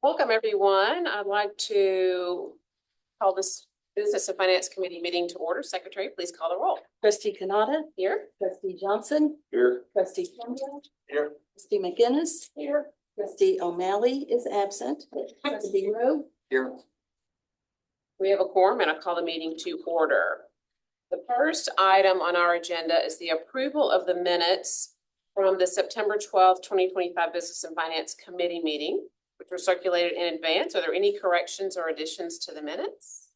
Welcome, everyone. I'd like to call this Business and Finance Committee meeting to order. Secretary, please call the roll. Trustee Canada. Here. Trustee Johnson. Here. Trustee Campbell. Here. Trustee McGinnis. Here. Trustee O'Malley is absent. Trustee Rowe. Here. We have a quorum and I'll call the meeting to order. The first item on our agenda is the approval of the minutes from the September 12th, 2025 Business and Finance Committee meeting, which were circulated in advance. Are there any corrections or additions to the minutes?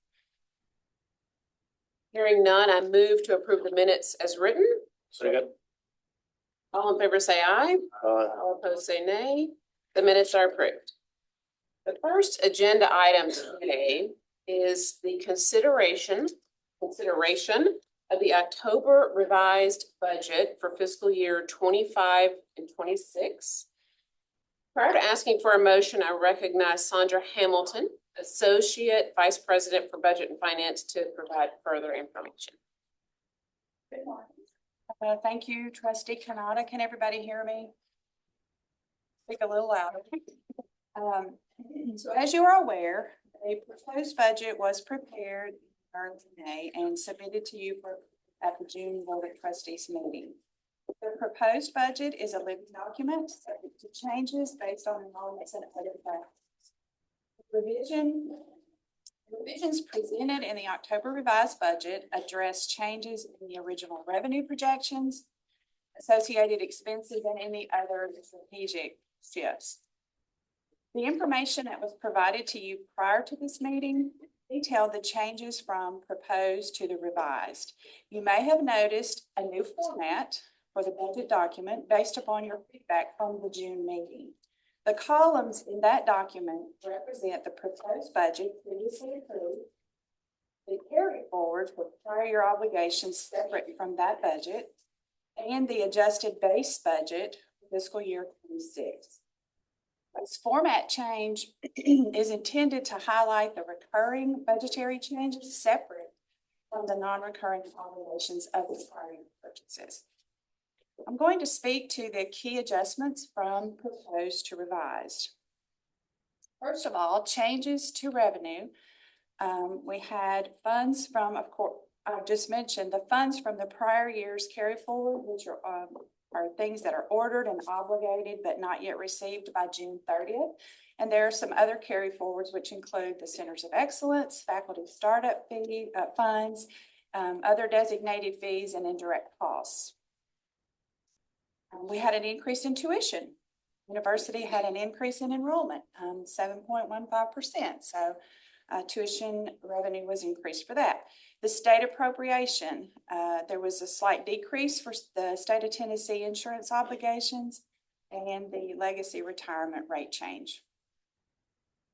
Hearing none, I move to approve the minutes as written. Second. All in favor say aye. All opposed say nay. The minutes are approved. The first agenda item today is the consideration of the October revised budget for fiscal year 25 and 26. Prior to asking for a motion, I recognize Sandra Hamilton, Associate Vice President for Budget and Finance, to provide further information. Good morning. Thank you, Trustee Kanata. Can everybody hear me? Speak a little louder. So as you are aware, a proposed budget was prepared in early May and submitted to you at the June Board of Trustees meeting. The proposed budget is a living document subject to changes based on enrollments and other factors. Revisions presented in the October revised budget address changes in the original revenue projections, associated expenses, and any other strategic shifts. The information that was provided to you prior to this meeting detailed the changes from proposed to the revised. You may have noticed a new format for the budget document based upon your feedback from the June meeting. The columns in that document represent the proposed budget previously approved, the carry forward for prior year obligations separate from that budget, and the adjusted base budget for fiscal year 26. This format change is intended to highlight the recurring budgetary changes separate from the non-recurring obligations of the prior year purchases. I'm going to speak to the key adjustments from proposed to revised. First of all, changes to revenue. We had funds from, of course, I just mentioned the funds from the prior year's carry forward, which are things that are ordered and obligated but not yet received by June 30th. And there are some other carry forwards, which include the Centers of Excellence, faculty startup fee funds, other designated fees, and indirect costs. We had an increase in tuition. University had an increase in enrollment, 7.15%. So tuition revenue was increased for that. The state appropriation, there was a slight decrease for the state of Tennessee insurance obligations and the legacy retirement rate change.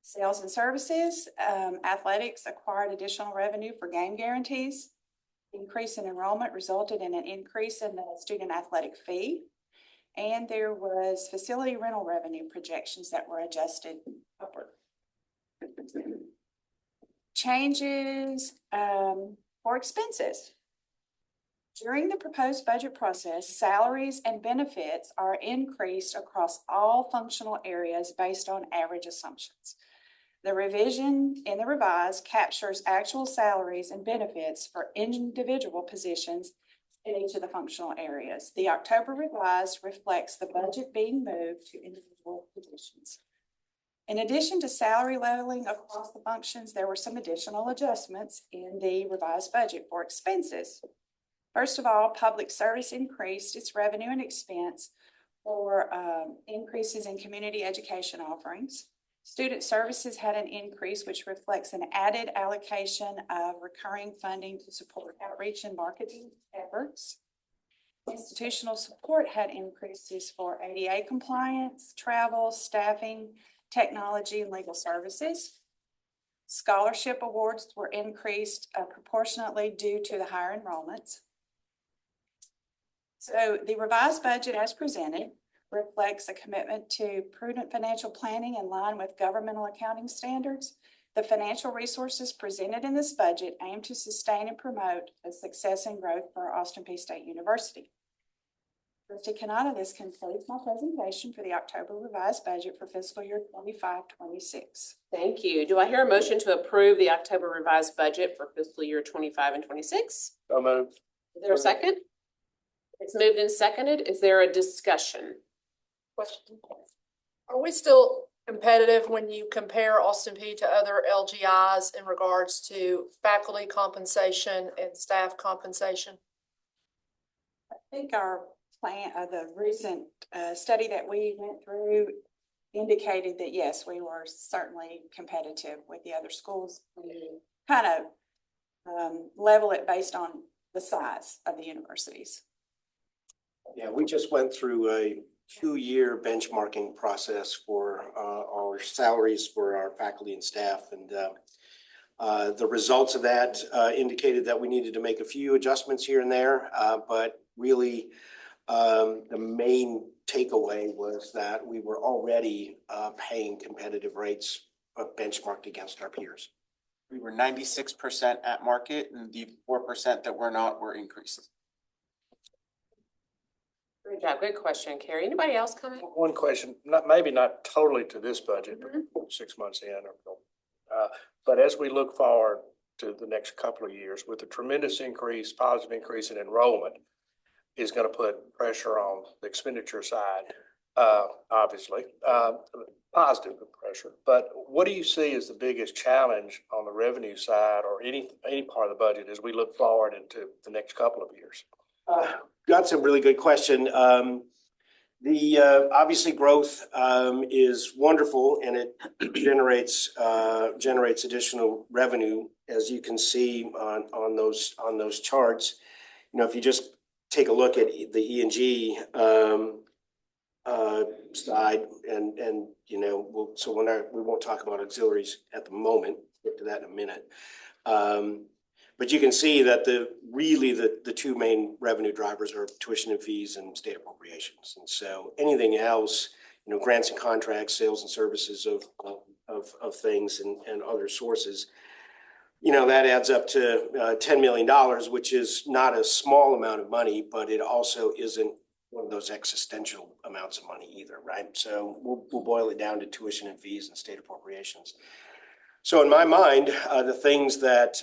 Sales and services, athletics acquired additional revenue for game guarantees. Increase in enrollment resulted in an increase in the student athletic fee. And there was facility rental revenue projections that were adjusted upward. Changes for expenses. During the proposed budget process, salaries and benefits are increased across all functional areas based on average assumptions. The revision in the revised captures actual salaries and benefits for individual positions in each of the functional areas. The October revised reflects the budget being moved to individual positions. In addition to salary leveling across the functions, there were some additional adjustments in the revised budget for expenses. First of all, public service increased its revenue and expense for increases in community education offerings. Student services had an increase, which reflects an added allocation of recurring funding to support outreach and marketing efforts. Institutional support had increases for ADA compliance, travel, staffing, technology, and legal services. Scholarship awards were increased proportionately due to the higher enrollments. So the revised budget as presented reflects a commitment to prudent financial planning in line with governmental accounting standards. The financial resources presented in this budget aim to sustain and promote the success and growth for Austin Peay State University. Trustee Canada, this concludes my presentation for the October revised budget for fiscal year 25-26. Thank you. Do I hear a motion to approve the October revised budget for fiscal year 25 and 26? So moved. Is there a second? It's moved and seconded. Is there a discussion? Question. Are we still competitive when you compare Austin Peay to other LGIs in regards to faculty compensation and staff compensation? I think our plan, the recent study that we went through indicated that, yes, we were certainly competitive with the other schools. We kind of level it based on the size of the universities. Yeah, we just went through a 2-year benchmarking process for our salaries for our faculty and staff. And the results of that indicated that we needed to make a few adjustments here and there. But really, the main takeaway was that we were already paying competitive rates benchmarked against our peers. We were 96% at market, and the 4% that were not were increased. Great job. Good question, Carrie. Anybody else comment? One question, maybe not totally to this budget, but 6 months in, but as we look forward to the next couple of years, with the tremendous increase, positive increase in enrollment, is going to put pressure on the expenditure side, obviously, positive pressure. But what do you see as the biggest challenge on the revenue side, or any part of the budget, as we look forward into the next couple of years? That's a really good question. Obviously growth is wonderful, and it generates additional revenue, as you can see on those charts. You know, if you just take a look at the E&G side, and you know, we won't talk about auxiliaries at the moment. We'll get to that in a minute. But you can see that the two main revenue drivers are tuition and fees and state appropriations. And so anything else, you know, grants and contracts, sales and services of things and other sources, you know, that adds up to $10 million, which is not a small amount of money, but it also isn't one of those existential amounts of money either, right? So we'll boil it down to tuition and fees and state appropriations. So in my mind, the things that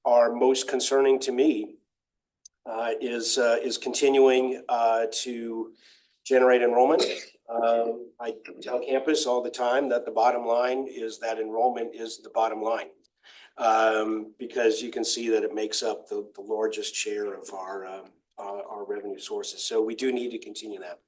are most concerning to me is continuing to generate enrollment. I tell campus all the time that the bottom line is that enrollment is the bottom line, because you can see that it makes up the largest share of our revenue sources. So we do need to continue that.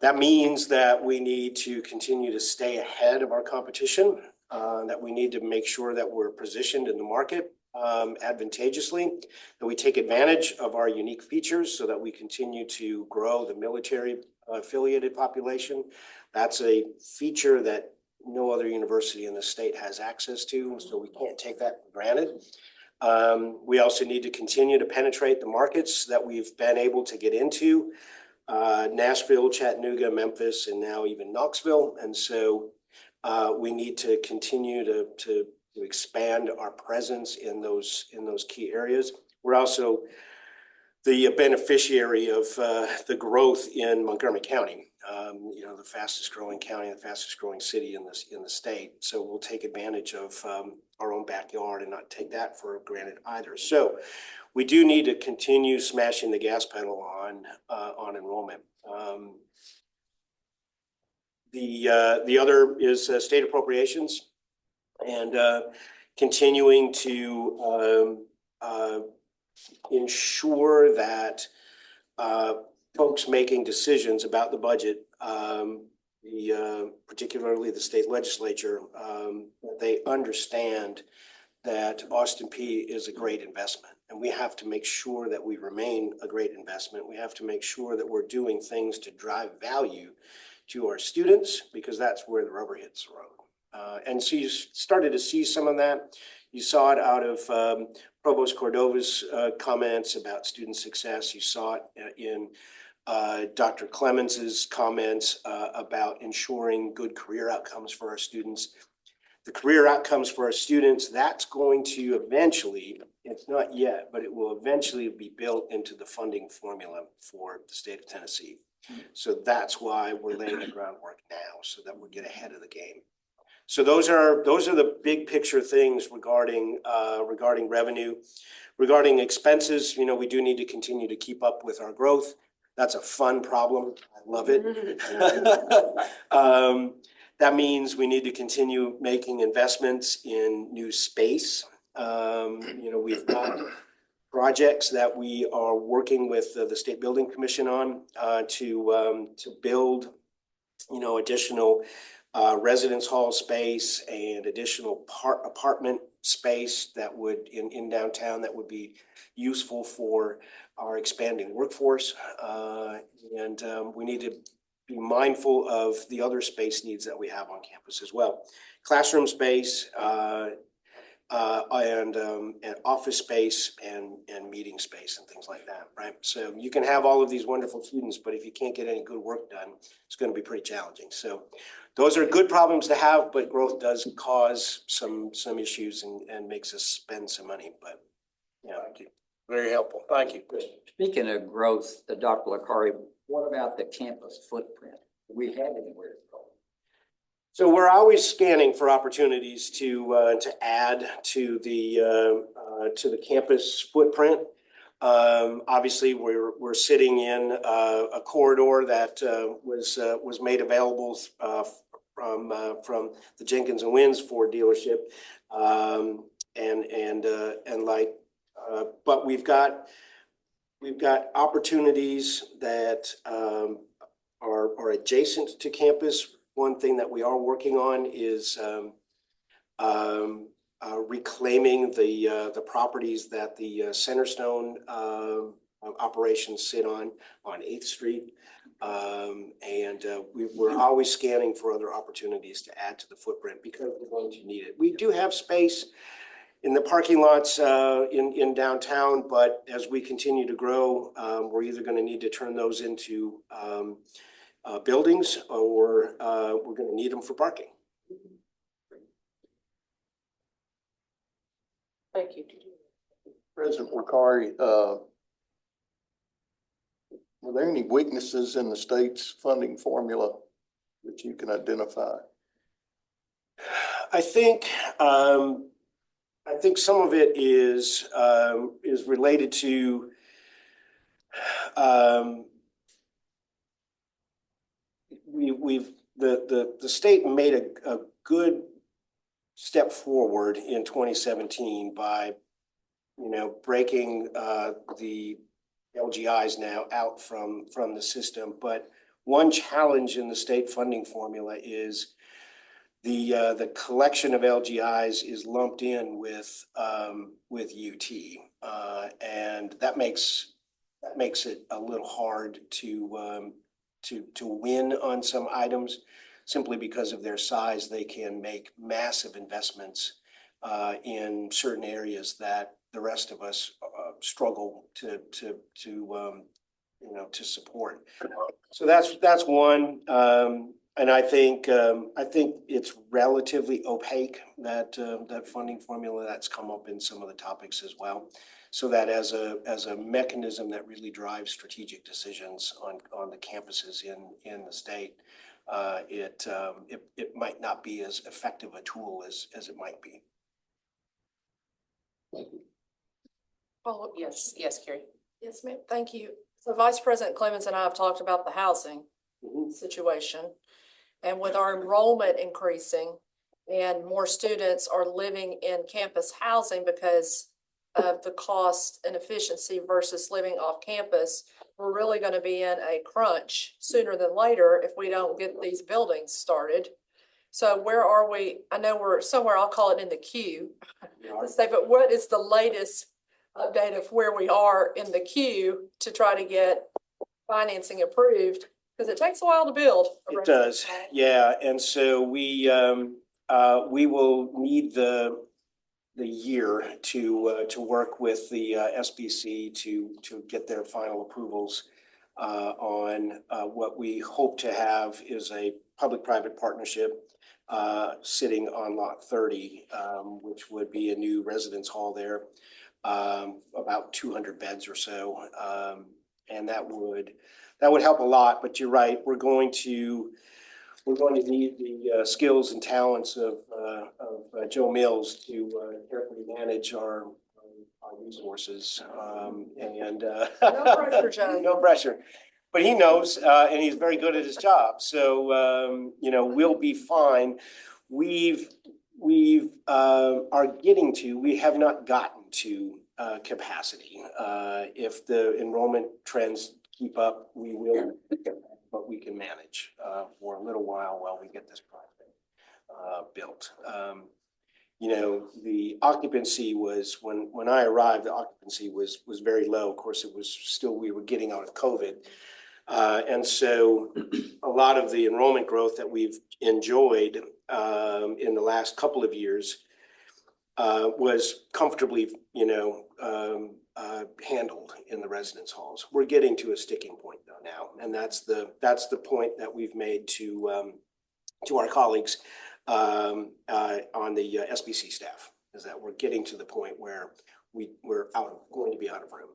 That means that we need to continue to stay ahead of our competition. That we need to make sure that we're positioned in the market advantageously, that we take advantage of our unique features so that we continue to grow the military affiliated population. That's a feature that no other university in the state has access to, so we can't take that for granted. We also need to continue to penetrate the markets that we've been able to get into, Nashville, Chattanooga, Memphis, and now even Knoxville. And so we need to continue to expand our presence in those key areas. We're also the beneficiary of the growth in Montgomery County, you know, the fastest growing county, the fastest growing city in the state. So we'll take advantage of our own backyard and not take that for granted either. So we do need to continue smashing the gas pedal on enrollment. The other is state appropriations, and continuing to ensure that folks making decisions about the budget, particularly the state legislature, they understand that Austin Peay is a great investment, and we have to make sure that we remain a great investment. We have to make sure that we're doing things to drive value to our students, because that's where the rubber hits the road. And so you started to see some of that. You saw it out of Provost Cordova's comments about student success. You saw it in Dr. Clemens's comments about ensuring good career outcomes for our students. the career outcomes for our students, that's going to eventually, it's not yet, but it will eventually be built into the funding formula for the state of Tennessee. So that's why we're laying the groundwork now, so that we get ahead of the game. So those are the big picture things regarding revenue. Regarding expenses, we do need to continue to keep up with our growth. That's a fun problem. I love it. That means we need to continue making investments in new space. We've got projects that we are working with the State Building Commission on to build, additional residence hall space and additional apartment space that would in downtown that would be useful for our expanding workforce. And we need to be mindful of the other space needs that we have on campus as well. Classroom space and office space and meeting space and things like that, right? So you can have all of these wonderful students, but if you can't get any good work done, it's going to be pretty challenging. So those are good problems to have, but growth does cause some issues and makes us spend some money. But yeah, Thank you. Very helpful. Thank you. Speaking of growth, Dr. Licari, what about the campus footprint? Do we have anywhere to go? so we're always scanning for opportunities to add to the campus footprint. Obviously, we're sitting in a corridor that was made available from the Jenkins and Winds Ford dealership, but we've got opportunities that are adjacent to campus. One thing that we are working on is reclaiming the properties that the Centerstone operations sit on 8th Street. We're always scanning for other opportunities to add to the footprint because we're going to need it. We do have space in the parking lots in downtown, but as we continue to grow, we're either going to need to turn those into buildings or we're going to need them for parking. Thank you. President Wakari, were there any weaknesses in the state's funding formula that you can identify? I think some of it is related to the state made a good step forward in 2017 by breaking the LGIs now out from the system. But one challenge in the state funding formula is the collection of LGIs is lumped in with UT, and that makes it a little hard to win on some items. Simply because of their size, they can make massive investments in certain areas that the rest of us struggle to support. So that's one, and I think it's relatively opaque, that funding formula that's come up in some of the topics as well. So that as a mechanism that really drives strategic decisions on the campuses in the state, it might not be as effective a tool as it might be. Follow-up Yes, question. yes, Carrie. Yes, ma'am. Thank you. So Vice President Clemens and I have talked about the housing situation. And with our enrollment increasing and more students are living in campus housing because of the cost and efficiency versus living off campus, we're really going to be in a crunch sooner than later if we don't get these buildings started. So where are we? I know we're somewhere, I'll call it in the queue. Let's say, but what is the latest update of where we are in the queue to try to get financing approved? Because it takes a while to build. It does, yeah. And so we will need the year to work with the SBC to get their final approvals on what we hope to have is a public-private partnership sitting on lot 30, which would be a new residence hall there, about 200 beds or so. And that would help a lot, but you're right, we're going to need the skills and talents of Joe Mills to carefully manage our resources. No pressure, Joe. No pressure. But he knows, and he's very good at his job. So, we'll be fine. We have not gotten to capacity. If the enrollment trends keep up, we will, but we can manage for a little while we get this project built. The occupancy was, when I arrived, the occupancy was very low. Of course, we were getting out of COVID. And so a lot of the enrollment growth that we've enjoyed in the last couple of years was comfortably, handled in the residence halls. We're getting to a sticking point though now, and that's the point that we've made to our colleagues on the SBC staff, is that we're getting to the point where we're going to be out of room.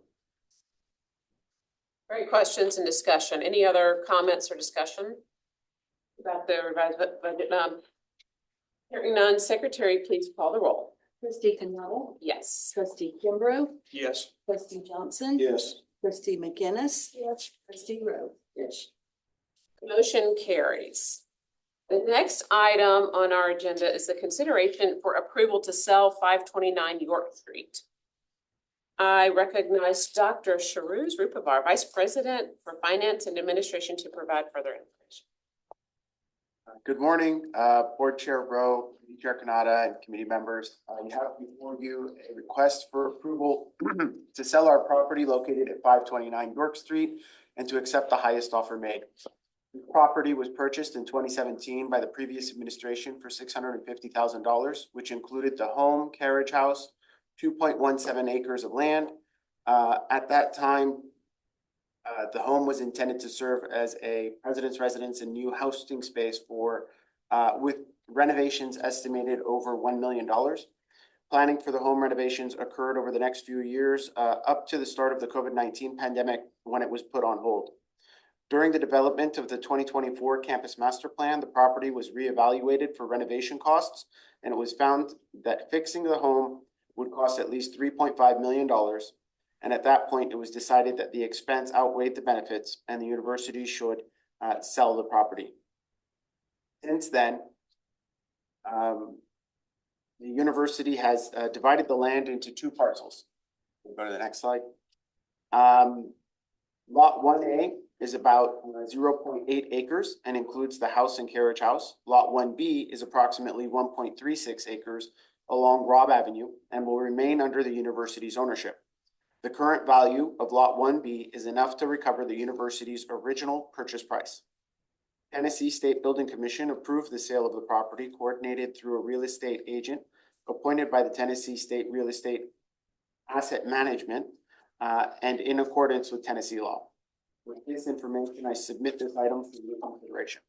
Great questions and discussion. Any other comments or discussion about the revised budget? Hearing none, Secretary, please call the roll. Trustee Canado, Yes. trustee Kimbrough, Yes. trustee Johnson. Yes. Trustee McGinnis. Yes. Trustee Rowe. Yes. Motion carries. The next item on our agenda is the consideration for approval to sell 529 York Street. I recognize Dr. Sharuz Rupavar, Vice President for Finance and Administration, to provide further information. Good morning, Board Chair Rowe, Chair Kanata, and committee members. You have before you a request for approval to sell our property located at 529 York Street and to accept the highest offer made. The property was purchased in 2017 by the previous administration for $650,000, which included the home, carriage house, 2.17 acres of land. At that time, the home was intended to serve as a president's residence and new hosting space with renovations estimated over $1 million. Planning for the home renovations occurred over the next few years, up to the start of the COVID-19 pandemic, when it was put on hold. During the development of the 2024 Campus Master Plan, the property was reevaluated for renovation costs, and it was found that fixing the home would cost at least $3.5 million. And at that point, it was decided that the expense outweighed the benefits and the university should sell the property. Since then, the university has divided the land into two parcels. We'll go to the next slide. Lot 1A is about 0.8 acres and includes the house and carriage house. Lot 1B is approximately 1.36 acres along Robb Avenue and will remain under the university's ownership. The current value of Lot 1B is enough to recover the university's original purchase price. Tennessee State Building Commission approved the sale of the property, coordinated through a real estate agent appointed by the Tennessee State Real Estate Asset Management and in accordance with Tennessee law. With this information, I submit this item for your consideration.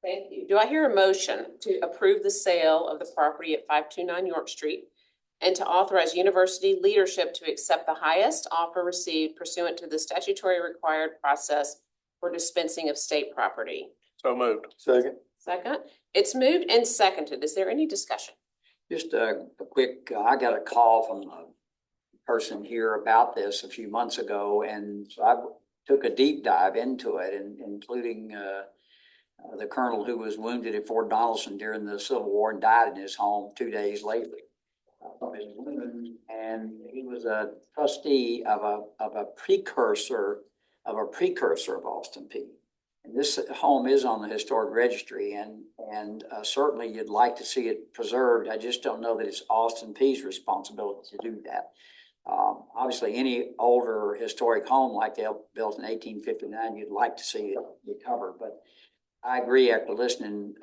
Thank you. Do I hear a motion to approve the sale of the property at 529 York Street and to authorize university leadership to accept the highest offer received pursuant to the statutory required process for dispensing of state property? So moved. Second. Second, it's moved and seconded. Is there any discussion? Just a quick, I got a call from a person here about this a few months ago, and so I took a deep dive into it, and including the colonel who was wounded at Fort Donelson during the Civil War and died in his home 2 days later from his wound. And he was a trustee of a precursor of Austin Peay. And this home is on the historic registry, and certainly you'd like to see it preserved. I just don't know that it's Austin Peay's responsibility to do that. Obviously, any older historic home like they built in 1859, you'd like to see it recovered. But I agree, after listening,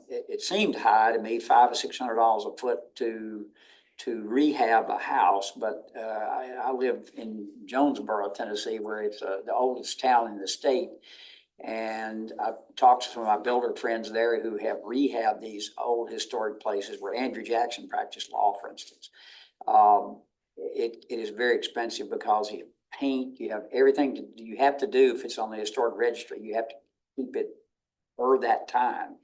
it seemed high to me, $500 to $600 a foot to rehab a house. But I live in Jonesboro, Tennessee, where it's the oldest town in the state. And I've talked to some of my builder friends there who have rehabbed these old historic places where Andrew Jackson practiced law, for instance. It is very expensive because you paint, you have everything you have to do if it's on the historic registry. You have to keep it for that time,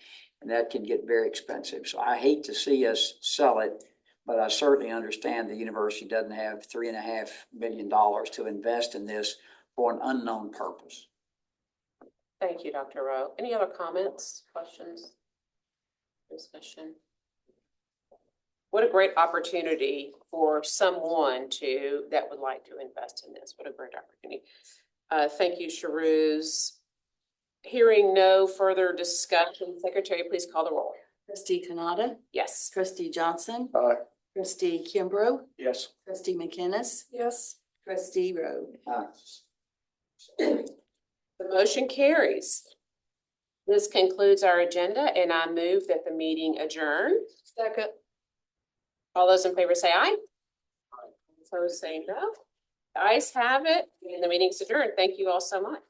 and that can get very expensive. So I hate to see us sell it, but I certainly understand the university doesn't have $3.5 million to invest in this for an unknown purpose. Thank you, Dr. Rowe. Any other comments, questions, discussion? What a great opportunity for someone that would like to invest in this. What a great opportunity. Thank you, Sharuz. Hearing no further discussion, Secretary, please call the roll. Trustee Canada, Yes. trustee Johnson, Aye. trustee Kimbrough, Yes. trustee McInnes, Yes. trustee Rowe. The motion carries. This concludes our agenda, and I move that the meeting adjourn. Second. All those in favor say aye. Opposed say no. The ayes have it, and the meeting's adjourned. Thank you all so much.